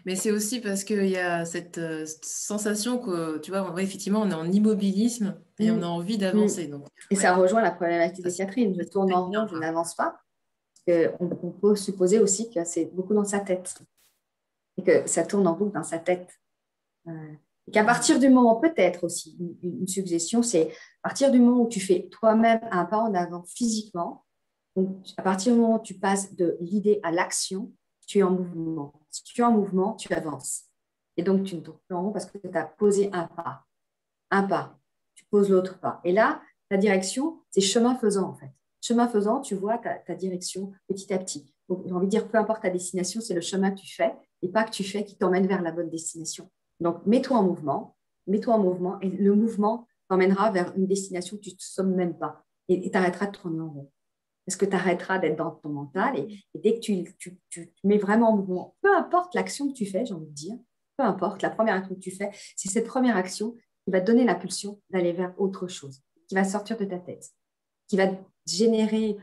Mais c'est aussi parce qu'il y a cette sensation que, tu vois, effectivement, on est en immobilisme et on a envie d'avancer. Donc, et ça rejoint la problématique de Catherine. Je tourne en bien, rond, je n'avance pas. On peut supposer aussi que c'est beaucoup dans sa tête et que ça tourne en boucle dans sa tête. Et qu'à partir du moment, peut-être aussi, une suggestion, c'est à partir du moment où tu fais toi-même un pas en avant physiquement, donc à partir du moment où tu passes de l'idée à l'action, tu es en mouvement. Si tu es en mouvement, tu avances. Et donc, tu ne tournes plus en rond parce que tu as posé un pas, tu poses l'autre pas. Et là, ta direction, c'est chemin faisant en fait. Chemin faisant, tu vois ta direction petit à petit. Donc, j'ai envie de dire, peu importe ta destination, c'est le chemin que tu fais et pas que tu fais qui t'emmène vers la bonne destination. Donc, mets-toi en mouvement et le mouvement t'emmènera vers une destination que tu ne te sommes même pas et tu arrêteras de tourner en rond. Parce que tu arrêteras d'être dans ton mental et dès que tu te mets vraiment en mouvement, peu importe l'action que tu fais, j'ai envie de dire, peu importe la première action que tu fais, c'est cette première action qui va te donner l'impulsion d'aller vers autre chose. qui va sortir de ta tête, qui va générer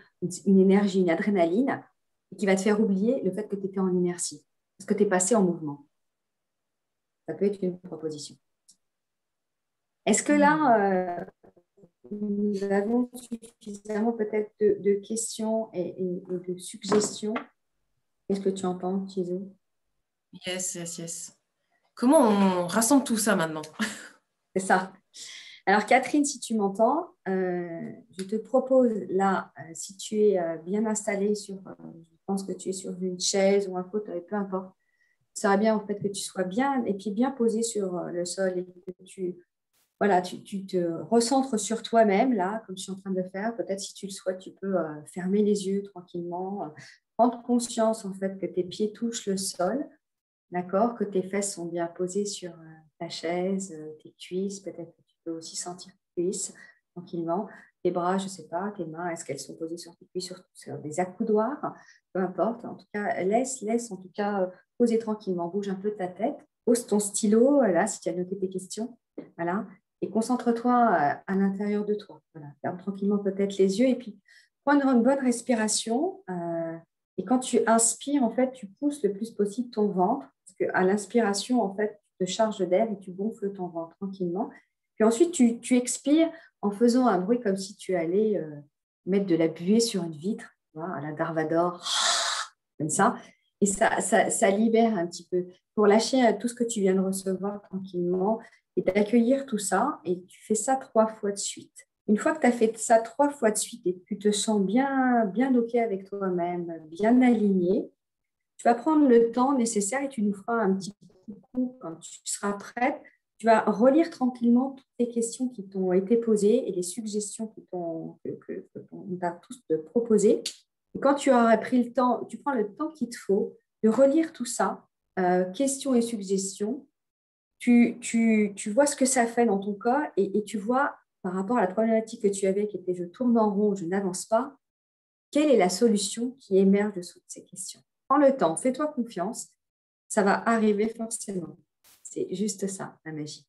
une énergie, une adrénaline, et qui va te faire oublier le fait que tu étais en inertie, parce que tu es passé en mouvement. Ça peut être une proposition. Est-ce que là, nous avons suffisamment peut-être de questions et de suggestions? Qu'est-ce que tu en penses, Chizo? Yes. Comment on rassemble tout ça maintenant? C'est ça. Alors, Catherine, si tu m'entends, je te propose là, si tu es bien installée je pense que tu es sur une chaise ou un fauteuil, peu importe, ça serait bien en fait que tu sois bien et puis bien posé sur le sol et que tu te recentres sur toi-même là, comme je suis en train de le faire. Peut-être si tu le souhaites, tu peux fermer les yeux tranquillement, prendre conscience en fait que tes pieds touchent le sol, d'accord, que tes fesses sont bien posées sur ta chaise, tes cuisses, peut-être que tu peux aussi sentir tes cuisses tranquillement. Tes bras, je ne sais pas, tes mains, est-ce qu'elles sont posées sur tes cuisses, sur des accoudoirs? Peu importe. En tout cas, laisse en tout cas poser tranquillement. Bouge un peu ta tête. Pose ton stylo, là, si tu as noté tes questions. Voilà. Et concentre-toi à l'intérieur de toi. Voilà. Ferme tranquillement peut-être les yeux et puis prends une bonne respiration. Et quand tu inspires, en fait, tu pousses le plus possible ton ventre. Parce qu'à l'inspiration, en fait, tu te charges d'air et tu gonfles ton ventre tranquillement. Puis ensuite, tu expires en faisant un bruit comme si tu allais mettre de la buée sur une vitre, tu vois, à la Darvador, comme ça. Et ça libère un petit peu pour lâcher tout ce que tu viens de recevoir tranquillement et d'accueillir tout ça. Et tu fais ça 3 fois de suite. Une fois que tu as fait ça 3 fois de suite et que tu te sens bien OK avec toi-même, bien aligné, tu vas prendre le temps nécessaire et tu nous feras un petit coucou quand tu seras prête. Tu vas relire tranquillement toutes les questions qui t'ont été posées et les suggestions qu'on t'a tous proposées. Et quand tu auras pris le temps, tu prends le temps qu'il te faut de relire tout ça, questions et suggestions. Tu vois ce que ça fait dans ton corps et tu vois par rapport à la problématique que tu avais qui était je tourne en rond, je n'avance pas, quelle est la solution qui émerge de toutes ces questions? Prends le temps, fais-toi confiance, ça va arriver forcément. C'est juste ça, la magie.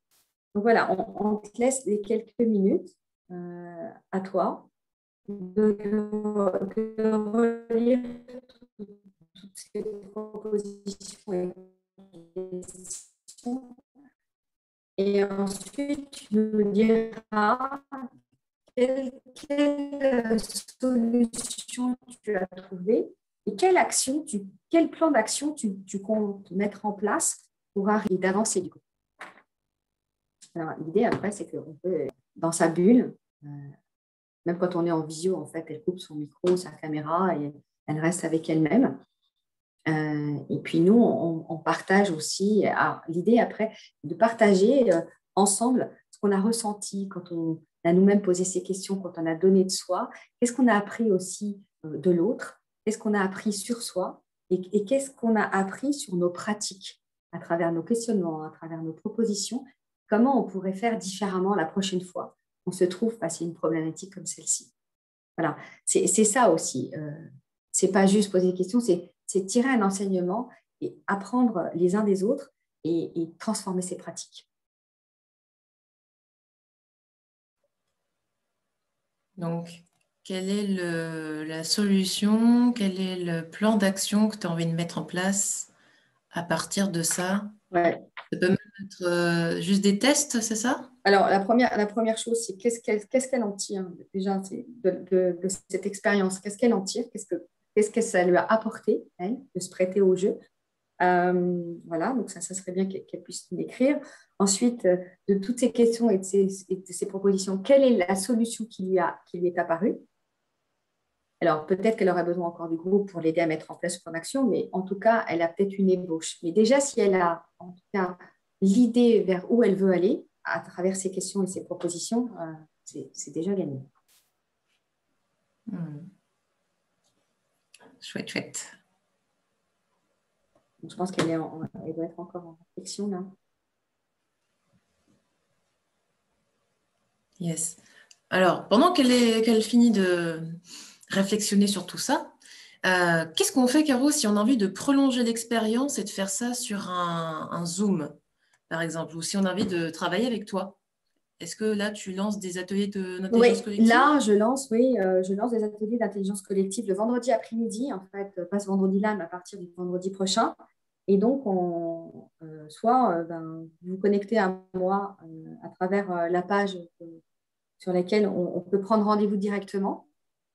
Donc voilà, on te laisse les quelques minutes à toi de relire toutes ces propositions et questions. Et ensuite, tu nous diras quelle solution tu as trouvé et quel plan d'action tu comptes mettre en place pour arriver d'avancer du coup. Alors, l'idée après, c'est qu'on peut, dans sa bulle, même quand on est en visio, en fait, elle coupe son micro, sa caméra et elle reste avec elle-même. Et puis nous, on partage aussi. L'idée après, de partager ensemble ce qu'on a ressenti quand on a nous-mêmes posé ces questions, quand on a donné de soi. Qu'est-ce qu'on a appris aussi de l'autre? Qu'est-ce qu'on a appris sur soi? Et qu'est-ce qu'on a appris sur nos pratiques à travers nos questionnements, à travers nos propositions? Comment on pourrait faire différemment la prochaine fois qu'on se trouve face à une problématique comme celle-ci? Voilà, c'est ça aussi. C'est pas juste poser des questions, c'est tirer un enseignement et apprendre les uns des autres et transformer ses pratiques. Donc, quelle est la solution? Quel est le plan d'action que tu as envie de mettre en place à partir de ça? Ouais. Ça peut même être juste des tests, c'est ça? Alors, la première chose, c'est qu'est-ce qu'elle en tire déjà de cette expérience? Qu'est-ce qu'elle en tire? Qu'est-ce que ça lui a apporté, elle, de se prêter au jeu? Voilà, donc ça serait bien qu'elle puisse l'écrire. Ensuite, de toutes ces questions et de ces propositions, quelle est la solution qui lui est apparue? Alors, peut-être qu'elle aura besoin encore du groupe pour l'aider à mettre en place son action, mais en tout cas, elle a peut-être une ébauche. Mais déjà, si elle a en tout cas l'idée vers où elle veut aller à travers ces questions et ces propositions, c'est déjà gagné. Chouette. Donc, je pense qu'elle doit être encore en réflexion là. Yes. Alors, pendant qu'elle finit de réflexionner sur tout ça, qu'est-ce qu'on fait, Caro, si on a envie de prolonger l'expérience et de faire ça sur un Zoom, par exemple, ou si on a envie de travailler avec toi? Est-ce que là, tu lances des ateliers d'intelligence Oui, collective? là, je lance des ateliers d'intelligence collective le vendredi après-midi, en fait, pas ce vendredi-là, mais à partir du vendredi prochain. Et donc, vous vous connectez à moi à travers la page sur laquelle on peut prendre rendez-vous directement.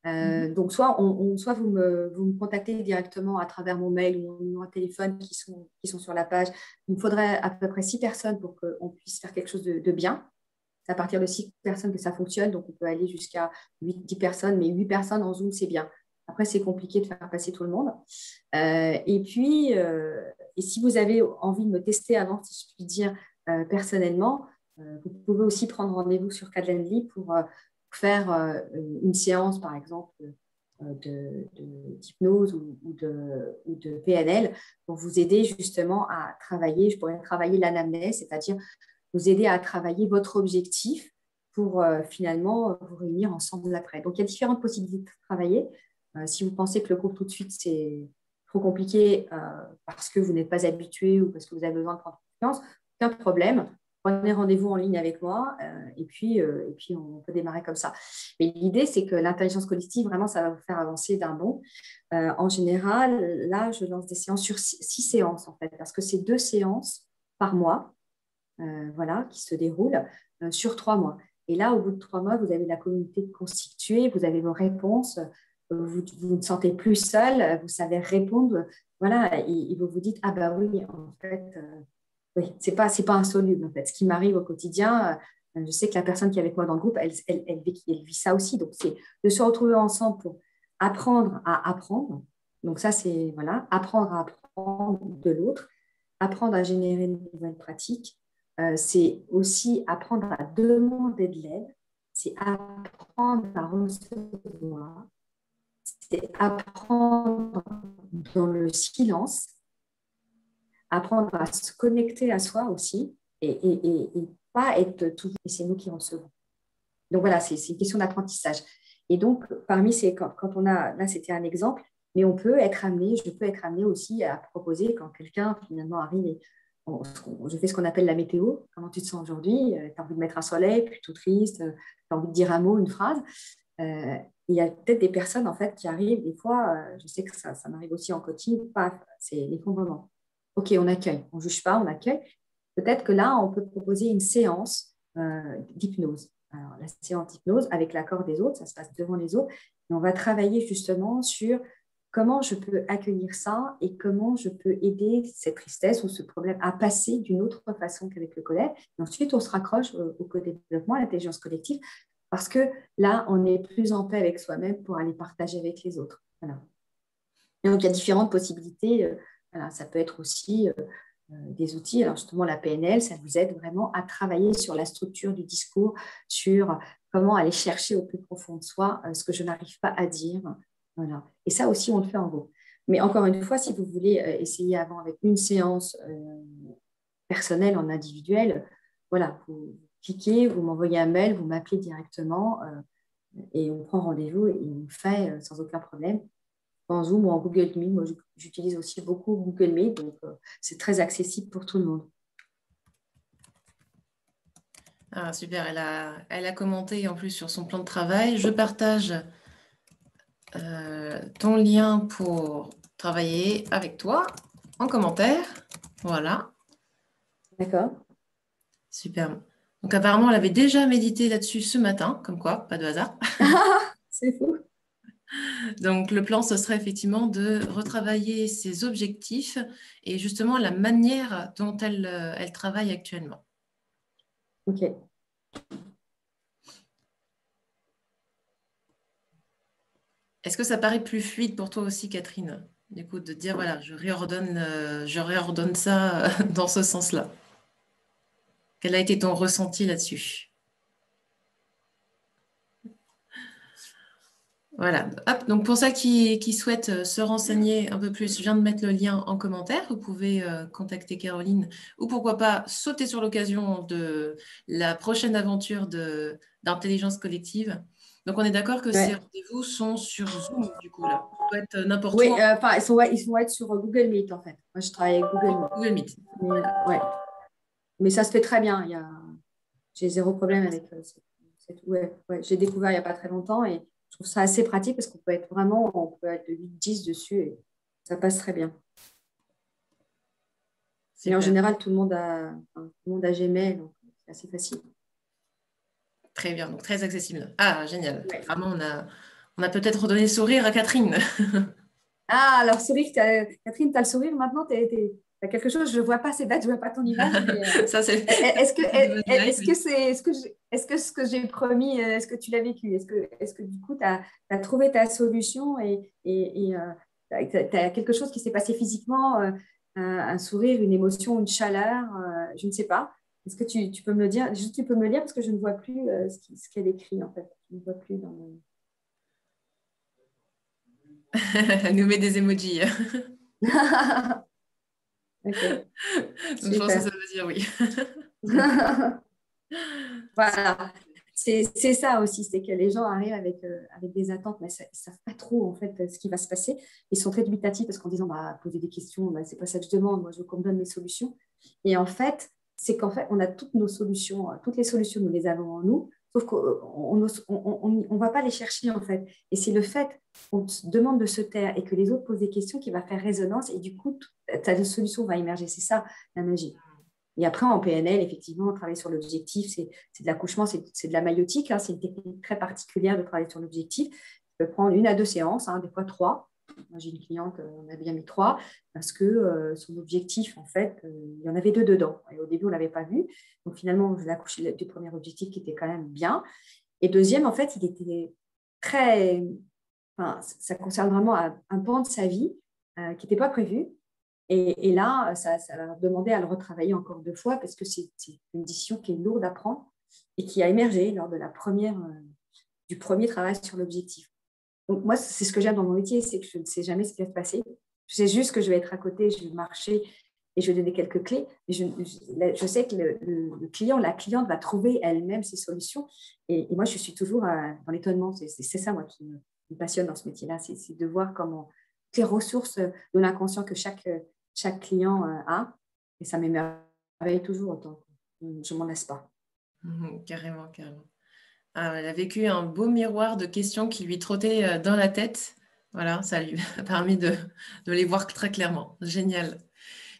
Mhm. Donc, soit vous me contactez directement à travers mon mail ou mon numéro de téléphone qui sont sur la page. Il me faudrait à peu près 6 personnes pour qu'on puisse faire quelque chose de bien. C'est à partir de 6 personnes que ça fonctionne, donc on peut aller jusqu'à 8, 10 personnes, mais 8 personnes en Zoom, c'est bien. Après, c'est compliqué de faire passer tout le monde. Et si vous avez envie de me tester avant, si je puis dire, personnellement, vous pouvez aussi prendre rendez-vous sur Calendly pour faire une séance, par exemple, d'hypnose ou de PNL pour vous aider justement à travailler. Je pourrais travailler l'anamnèse, c'est-à-dire vous aider à travailler votre objectif pour finalement vous réunir ensemble après. Donc, il y a différentes possibilités de travailler. Si vous pensez que le groupe tout de suite, c'est trop compliqué parce que vous n'êtes pas habitué ou parce que vous avez besoin de prendre confiance, aucun problème. Prenez rendez-vous en ligne avec moi et puis on peut démarrer comme ça. Mais l'idée, c'est que l'intelligence collective, vraiment, ça va vous faire avancer d'un bond. En général, là, je lance des séances sur 6 séances, en fait, parce que c'est 2 séances par mois voilà, qui se déroule sur 3 mois. Et là, au bout de 3 mois, vous avez la communauté constituée, vous avez vos réponses, vous ne sentez plus seul, vous savez répondre, voilà, et vous vous dites, ah bah oui, en fait, oui, c'est pas insoluble, en fait. Ce qui m'arrive au quotidien, je sais que la personne qui est avec moi dans le groupe, elle vit ça aussi. Donc, c'est de se retrouver ensemble pour apprendre à apprendre. Donc, ça, c'est, voilà, apprendre à apprendre de l'autre, apprendre à générer de nouvelles pratiques, c'est aussi apprendre à demander de l'aide, c'est apprendre à recevoir, c'est apprendre dans le silence, apprendre à se connecter à soi aussi et pas être toujours, et c'est nous qui recevons. Donc voilà, c'est une question d'apprentissage. Et donc, parmi ces, quand on a, là c'était un exemple, mais je peux être amenée aussi à proposer quand quelqu'un finalement arrive et je fais ce qu'on appelle la météo. Comment tu te sens aujourd'hui? Tu as envie de mettre un soleil, plutôt triste, tu as envie de dire un mot, une phrase. Il y a peut-être des personnes en fait qui arrivent, des fois, je sais que ça m'arrive aussi en coaching, paf, c'est l'effondrement. Ok, on accueille, on ne juge pas, on accueille. Peut-être que là, on peut proposer une séance d'hypnose. Alors, la séance d'hypnose, avec l'accord des autres, ça se passe devant les autres, et on va travailler justement sur comment je peux accueillir ça et comment je peux aider cette tristesse ou ce problème à passer d'une autre façon qu'avec le colère. Et ensuite, on se raccroche au co-développement, à l'intelligence collective, parce que là, on est plus en paix avec soi-même pour aller partager avec les autres. Voilà. Et donc, il y a différentes possibilités. Voilà, ça peut être aussi des outils. Alors, justement, la PNL, ça vous aide vraiment à travailler sur la structure du discours, sur comment aller chercher au plus profond de soi ce que je n'arrive pas à dire. Voilà. Et ça aussi, on le fait en groupe. Mais encore une fois, si vous voulez essayer avant avec une séance personnelle en individuel, voilà, vous cliquez, vous m'envoyez un mail, vous m'appelez directement et on prend rendez-vous et on le fait sans aucun problème en Zoom ou en Google Meet. Moi, j'utilise aussi beaucoup Google Meet, donc c'est très accessible pour tout le monde. Ah, super, elle a commenté en plus sur son plan de travail. Je partage ton lien pour travailler avec toi en commentaire. Voilà. D'accord. Super. Donc apparemment, elle avait déjà médité là-dessus ce matin, comme quoi, pas de hasard. C'est fou. Donc le plan, ce serait effectivement de retravailler ses objectifs et justement la manière dont elle travaille actuellement. Ok. Est-ce que ça paraît plus fluide pour toi aussi, Catherine? Du coup, de dire, voilà, je réordonne ça dans ce sens-là. Quel a été ton ressenti là-dessus? Voilà. Hop, donc pour ça qui souhaitent se renseigner un peu plus, je viens de mettre le lien en commentaire. Vous pouvez contacter Caroline ou pourquoi pas sauter sur l'occasion de la prochaine aventure d'intelligence collective. Donc on est d'accord que ces Ouais. rendez-vous sont sur Zoom, du coup, là. Ça peut être n'importe où Oui, en enfin, ils vont être sur Google Meet, en fait. Moi, je travaille avec Google Meet. Google Meet. Mais, ouais. Mais ça se fait très bien. j'ai zéro problème avec ouais, j'ai découvert il n'y a pas très longtemps et je trouve ça assez pratique parce qu'on peut être vraiment, on peut être de 8-10 dessus et ça passe très bien. Et en général, tout le monde a Gmail, donc c'est assez facile. Très bien, donc très accessible. Ah, génial. Ouais. Vraiment, on a peut-être redonné le sourire à Catherine. Ah, alors sourire, Catherine, tu as le sourire maintenant, tu as quelque chose, je ne vois pas ces dates, je ne vois pas ton image, mais Ça, c'est est-ce que ce que j'ai promis, est-ce que tu l'as vécu? Est-ce que du coup, tu as trouvé ta solution et tu as quelque chose qui s'est passé physiquement, un sourire, une émotion, une chaleur, je ne sais pas. Est-ce que tu peux me le dire? Juste, tu peux me le dire parce que je ne vois plus ce qu'elle écrit en fait. Je ne vois plus dans le... Elle nous met des emojis. Ok, Donc, je pense que ça super. veut dire oui. Voilà, c'est ça aussi, c'est que les gens arrivent avec des attentes, mais ils ne savent pas trop en fait ce qui va se passer. Ils sont très dubitatifs parce qu'en disant bah, poser des questions, bah, c'est pas ça que je demande, moi je veux qu'on me donne mes solutions. Et en fait, c'est qu'en fait, on a toutes nos solutions, toutes les solutions, nous les avons en nous, sauf qu'on ne va pas les chercher en fait. Et c'est le fait qu'on te demande de se taire et que les autres posent des questions qui va faire résonance et du coup, ta solution va émerger. C'est ça la magie. Et après, en PNL, effectivement, on travaille sur l'objectif, c'est de l'accouchement, c'est de la maïotique, hein, c'est une technique très particulière de travailler sur l'objectif. Je peux prendre 1 à 2 séances, hein, des fois 3. Moi, j'ai une cliente, on a bien mis 3, parce que son objectif, en fait, il y en avait 2 dedans. Et au début, on ne l'avait pas vu. Donc finalement, je l'ai accouché du premier objectif qui était quand même bien. Et deuxième, en fait, il était très... Enfin, ça concerne vraiment un pan de sa vie qui n'était pas prévu. Et là, ça va demander à le retravailler encore 2 fois parce que c'est une décision qui est lourde à prendre et qui a émergé lors de du premier travail sur l'objectif. Donc moi, c'est ce que j'aime dans mon métier, c'est que je ne sais jamais ce qui va se passer. Je sais juste que je vais être à côté, je vais marcher et je vais donner quelques clés. Mais je sais que le client, la cliente va trouver elle-même ses solutions. Et moi, je suis toujours dans l'étonnement. C'est ça, moi, qui me passionne dans ce métier-là. C'est de voir comment les ressources de l'inconscient que chaque client a. Et ça m'émerveille toujours autant. Je ne m'en lasse pas. Carrément, carrément. Ah, elle a vécu un beau miroir de questions qui lui trottaient dans la tête. Voilà, ça lui a permis de les voir très clairement. Génial.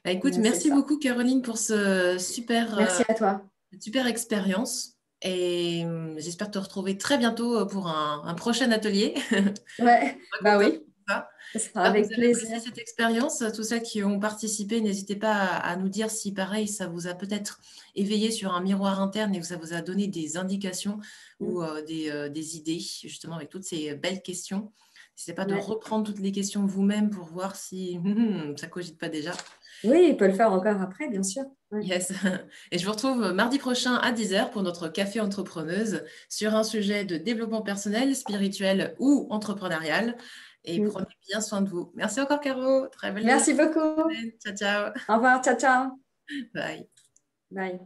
Bah, écoute, Ouais, c'est merci ça. beaucoup Caroline pour ce Merci à toi. super expérience. Et j'espère te retrouver très bientôt pour un prochain atelier. Ouais, Pas bah contente oui, de ça. ce sera J'espère que vous avec avez apprécié plaisir. cette expérience. Tous ceux qui ont participé, n'hésitez pas à nous dire si, pareil, ça vous a peut-être éveillé sur un miroir interne et que ça vous a donné des indications ou des idées, justement, avec toutes ces belles questions. N'hésitez pas de Ouais. reprendre toutes les questions vous-même pour voir si ça ne cogite pas déjà. Oui, il peut le faire encore après, bien sûr. Ouais. Yes. Et je vous retrouve mardi prochain à 10h pour notre café entrepreneuse sur un sujet de développement personnel, spirituel ou entrepreneurial. Et Mm. prenez bien soin de vous. Merci encore, Caro. Très belle Merci beaucoup. semaine. Ciao, ciao. Au revoir, ciao, ciao. Bye. Bye.